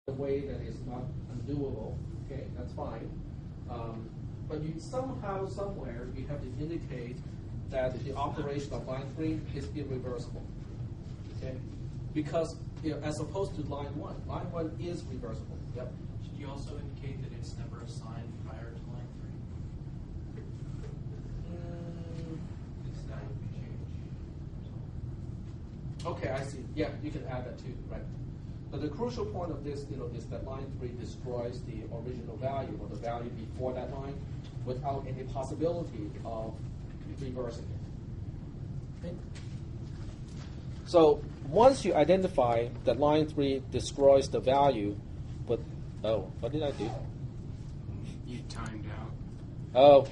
a way that is not undoable, okay, that's fine. But you somehow, somewhere, you have to indicate that the operation of line 3 is irreversible, okay? Because as opposed to line 1, line 1 is reversible. Yep. Should you also indicate that it's never assigned prior to line 3? Because that would be changed. Okay, I see. Yeah, you can add that too, right? But the crucial point of this, is that line 3 destroys the original value or the value before that line without any possibility of reversing it. Okay? So once you identify that line 3 destroys the value, but what did I do? You timed out. Oh,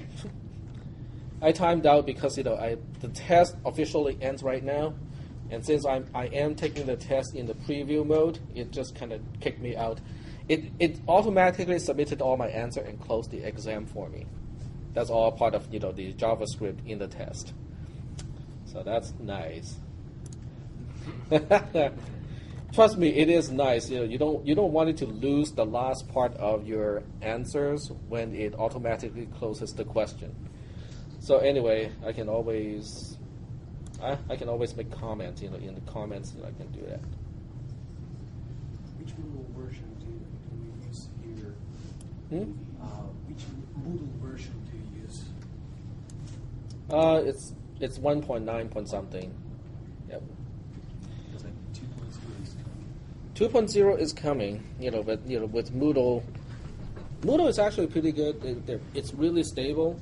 I timed out because the test officially ends right now. And since I am taking the test in the preview mode, it just kind of kicked me out. It automatically submitted all my answer and closed the exam for me. That's all part of the JavaScript in the test. So that's nice. Trust me, it is nice. You don't want it to lose the last part of your answers when it automatically closes the question. So anyway, I can always make comments, in the comments, I can do that. Which Moodle version do you use here? Which Moodle version do you use? It's 1.9 point something. Yep. Because 2.0 is coming. 2.0 is coming, but with Moodle is actually pretty good. It's really stable.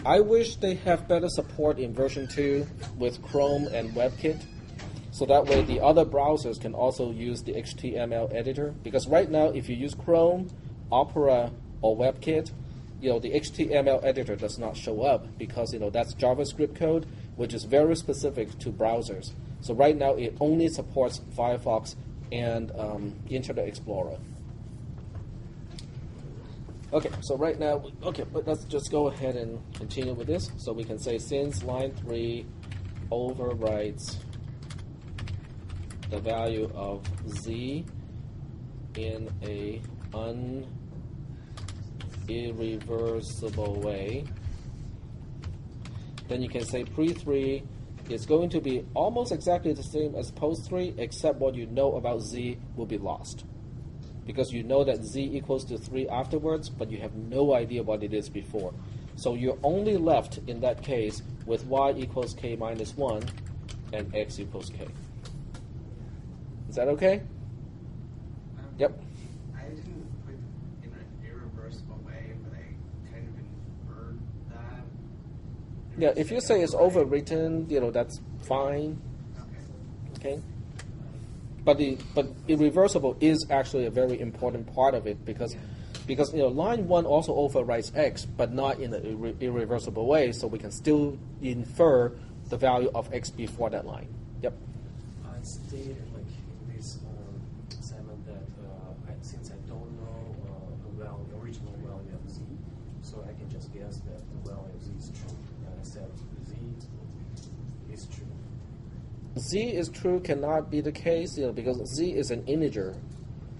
I wish they have better support in version 2 with Chrome and WebKit, so that way the other browsers can also use the HTML editor. Because right now, if you use Chrome, Opera, or WebKit, the HTML editor does not show up because that's JavaScript code, which is very specific to browsers. So right now, it only supports Firefox and Internet Explorer. Okay, so right now, but let's just go ahead and continue with this. So we can say since line 3 overwrites the value of z in a irreversible way, then you can say pre-3 is going to be almost exactly the same as post-3, except what you know about z will be lost. Because you know that z equals to 3 afterwards, but you have no idea what it is before. So you're only left, in that case, with y equals k minus 1 and x equals k. Is that okay? Yep. I didn't put in an irreversible way, but I kind of inferred that. Yeah, if you say it's overwritten, that's fine. Okay? But irreversible is actually a very important part of it because line 1 also overwrites x, but not in an irreversible way, so we can still infer the value of x before that line. Yep. I stated in this assignment that since I don't know the original value of z, so I can just guess that the value of z is true. And I said z is true. Z is true cannot be the case, because z is an integer.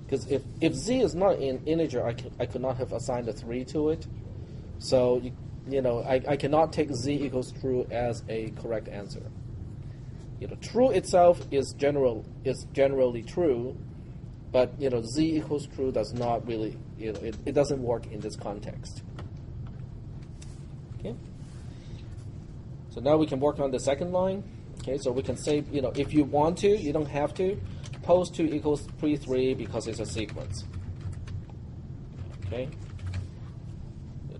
Because if z is not an integer, I could not have assigned a 3 to it. So I cannot take z equals true as a correct answer. True itself is generally true, but z equals true does not really it doesn't work in this context. Okay. So now we can work on the second line. Okay, so we can say, if you want to, you don't have to, post 2 equals pre-3 because it's a sequence. Okay?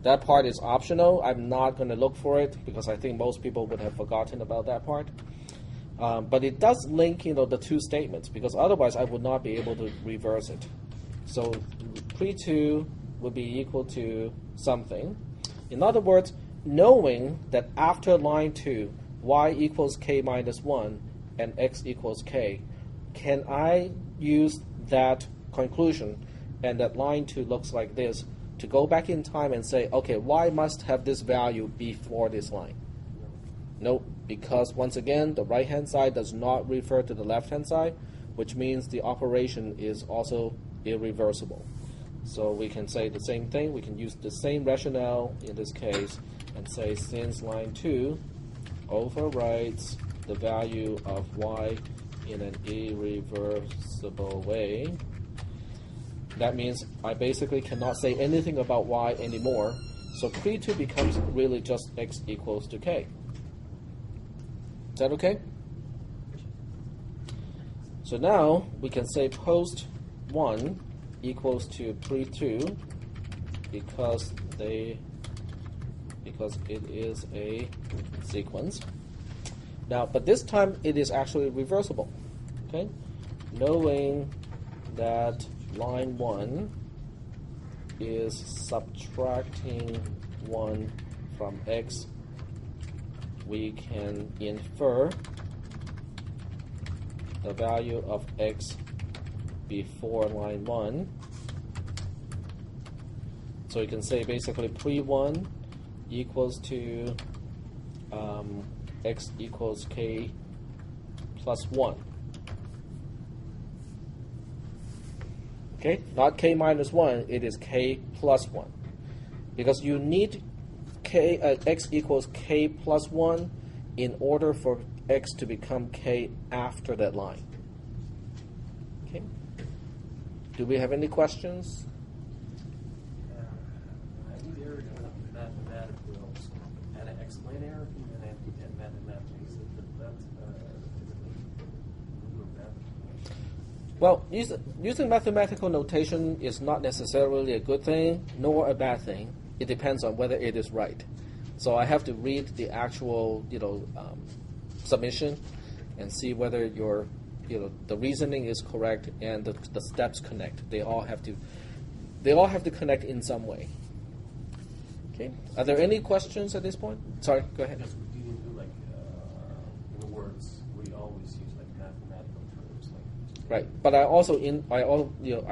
That part is optional. I'm not going to look for it because I think most people would have forgotten about that part. But it does link, the two statements because otherwise I would not be able to reverse it. So pre-2 would be equal to something. In other words, knowing that after line 2, y equals k minus 1 and x equals k, can I use that conclusion and that line 2 looks like this to go back in time and say, okay, y must have this value before this line? Nope, because once again, the right-hand side does not refer to the left-hand side, which means the operation is also irreversible. So we can say the same thing. We can use the same rationale in this case and say since line 2 overwrites the value of y in an irreversible way, that means I basically cannot say anything about y anymore. So pre2 becomes really just x equals to k. Is that okay? So now we can say post 1 equals to pre2 because it is a sequence. Now, but this time it is actually reversible. Okay, knowing that line 1 is subtracting 1 from x, we can infer the value of x before line 1. So you can say basically pre1 equals to x equals k plus 1. Okay, not k minus 1, it is k plus 1. Because you need x equals k plus 1 in order for x to become k after that line. Okay. Do we have any questions? I need area mathematically also. And I explain everything and I did mathematically. Is it that Well, using mathematical notation is not necessarily a good thing nor a bad thing. It depends on whether it is right. So I have to read the actual, submission and see whether your, the reasoning is correct and the steps connect. They all have to connect in some way. Okay. Are there any questions at this point? Sorry, go ahead. Because we didn't do in words, we always use mathematical terms Right, but I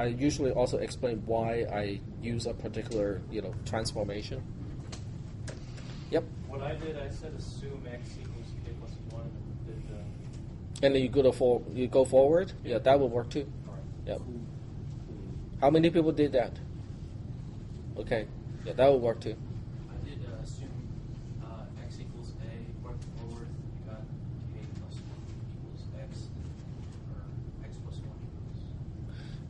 usually also explain why I use a particular transformation. Yep. What I did, I said assume x equals k plus 1 and did And then you go forward. Yeah, that will work too. All right. Yep. How many people did that? Okay. Yeah, that will work too. I did assume x equals a, worked forward, you got k plus 1 equals x, or x plus 1 equals.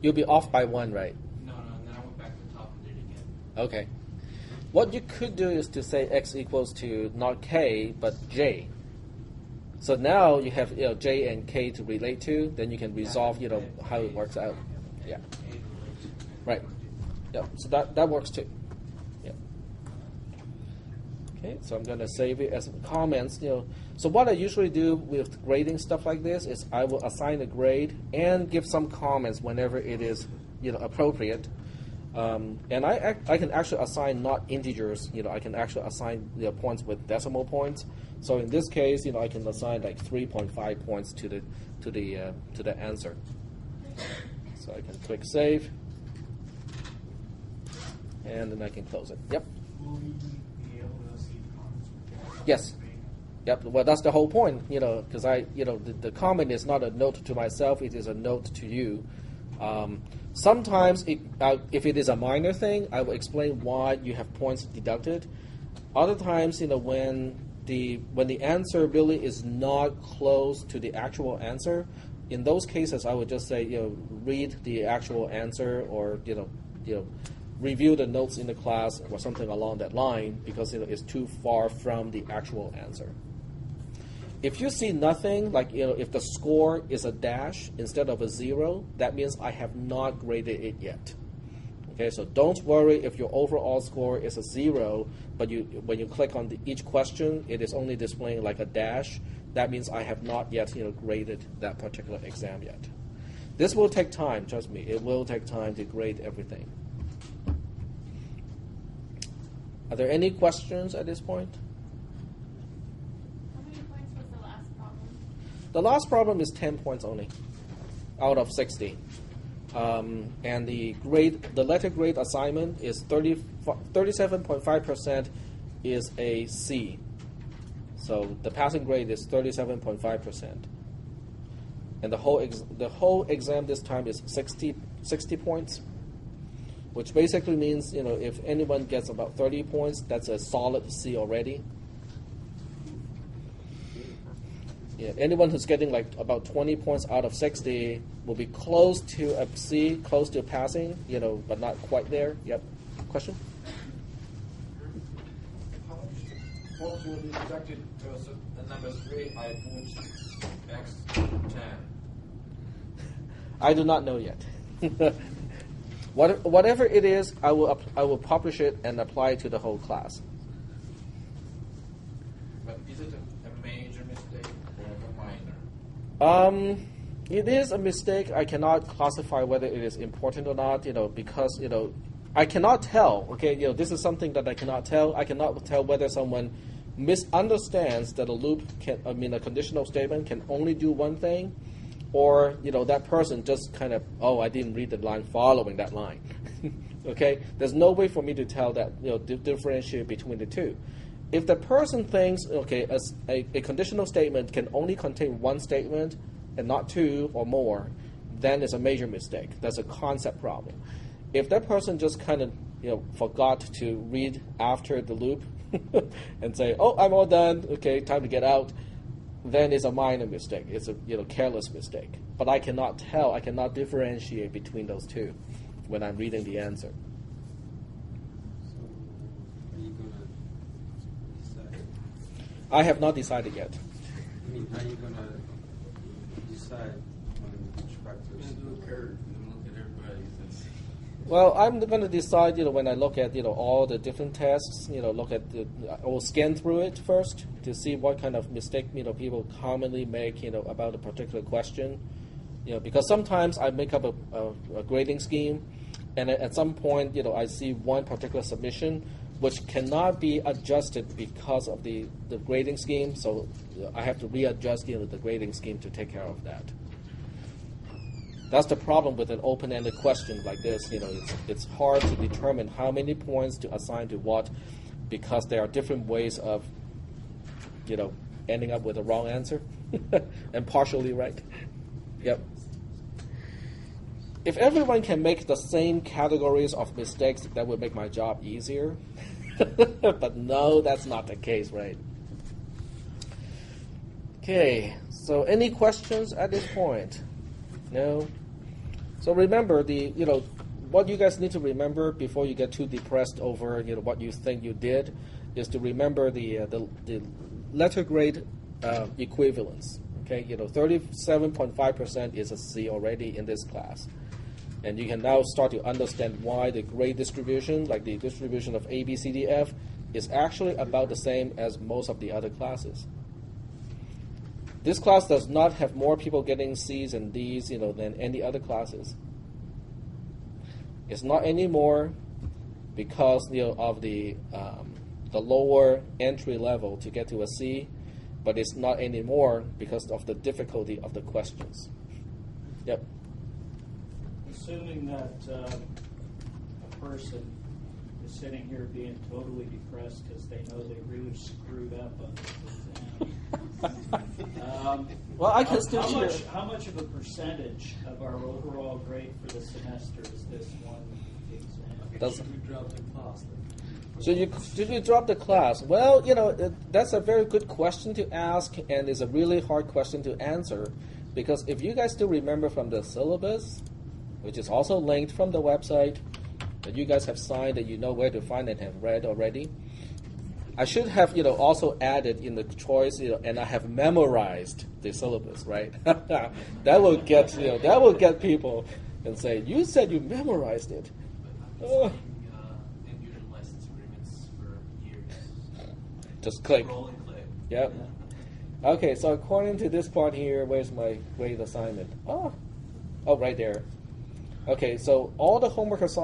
You'll be off by 1, right? No, and then I went back to the top and did it again. Okay. What you could do is to say x equals to not k, but j. So now you have j and k to relate to, then you can resolve how it works out. Yeah. Right. Yeah. So that works too. Yeah. Okay. So I'm going to save it as comments. So what I usually do with grading stuff like this is I will assign a grade and give some comments whenever it is appropriate. And I can actually assign not integers. I can actually assign points with decimal points. So in this case, I can assign like 3.5 points to the answer. So I can click save, and then I can close it. Yep. Will we be able to see comments? Yes. Yep. Well, that's the whole point. Because the comment is not a note to myself; it is a note to you. Sometimes, if it is a minor thing, I will explain why you have points deducted. Other times, when the answer really is not close to the actual answer, in those cases, I would just say, read the actual answer, or review the notes in the class, or something along that line, because it's too far from the actual answer. If you see nothing, like if the score is a dash instead of a 0, that means I have not graded it yet. Okay, so don't worry if your overall score is a 0, but when you click on each question, it is only displaying like a dash. That means I have not yet graded that particular exam yet. This will take time, trust me. It will take time to grade everything. Are there any questions at this point? The last problem is 10 points only, out of 60. And the letter grade assignment is 37.5% is a C. So the passing grade is 37.5%. And the whole exam this time is 60 60 points, which basically means, if anyone gets about 30 points, that's a solid C already. Yeah, anyone who's getting like about 20 points out of 60 will be close to a C, close to passing, but not quite there. Yep. Question? How much points will be deducted to the number 3 I put X10? I do not know yet. Whatever it is, I will publish it and apply it to the whole class. But is it a major mistake or a minor? It is a mistake. I cannot classify whether it is important or not, because, I cannot tell, okay, this is something that I cannot tell. I cannot tell whether someone misunderstands that a conditional statement can only do one thing, or, that person just kind of, I didn't read the line following that line. Okay? There's no way for me to tell that, differentiate between the two. If the person thinks, okay, a conditional statement can only contain one statement and not two or more, then it's a major mistake. That's a concept problem. If that person just kind of, forgot to read after the loop and say, I'm all done, okay, time to get out, then it's a minor mistake. It's a careless mistake. But I cannot tell, I cannot differentiate between those two when I'm reading the answer. So, are you going to decide? I have not decided yet. I mean, how are you going to decide on which factors? Do a curve and look at everybody and see. Well, I'm going to decide, when I look at, all the different tests, I will scan through it first to see what kind of mistake, people commonly make, about a particular question. Because sometimes I make up a grading scheme, and at some point, I see one particular submission which cannot be adjusted because of the grading scheme, so I have to readjust, the grading scheme to take care of that. That's the problem with an open-ended question like this. It's hard to determine how many points to assign to what, because there are different ways of, ending up with a wrong answer and partially right. Yep. If everyone can make the same categories of mistakes, that would make my job easier. But no, that's not the case, right? Okay, so any questions at this point? No? So remember, what you guys need to remember before you get too depressed over what you think you did is to remember the letter grade equivalence. Okay, 37.5% is a C already in this class. And you can now start to understand why the grade distribution, like the distribution of A, B, C, D, F, is actually about the same as most of the other classes. This class does not have more people getting C's and D's, than any other classes. It's not anymore because of the lower entry level to get to a C, but it's not anymore because of the difficulty of the questions. Yep. Assuming that a person is sitting here being totally depressed because they know they really screwed up on this exam. Well, I can still share. How much of a percentage of our overall grade for the semester is this one exam? Should we drop the class then? Did you drop the class? Well, that's a very good question to ask, and it's a really hard question to answer, because if you guys still remember from the syllabus, which is also linked from the website, that you guys have signed, that you know where to find and have read already, I should have, also added in the choice, and I have memorized the syllabus, right? That will get people and say, you said you memorized it. Oh. End-user license agreements for years. Just click. Roll and click. Yep. Okay, so according to this part here, where's my grade assignment? Oh, right there. Okay, so all the homework assignments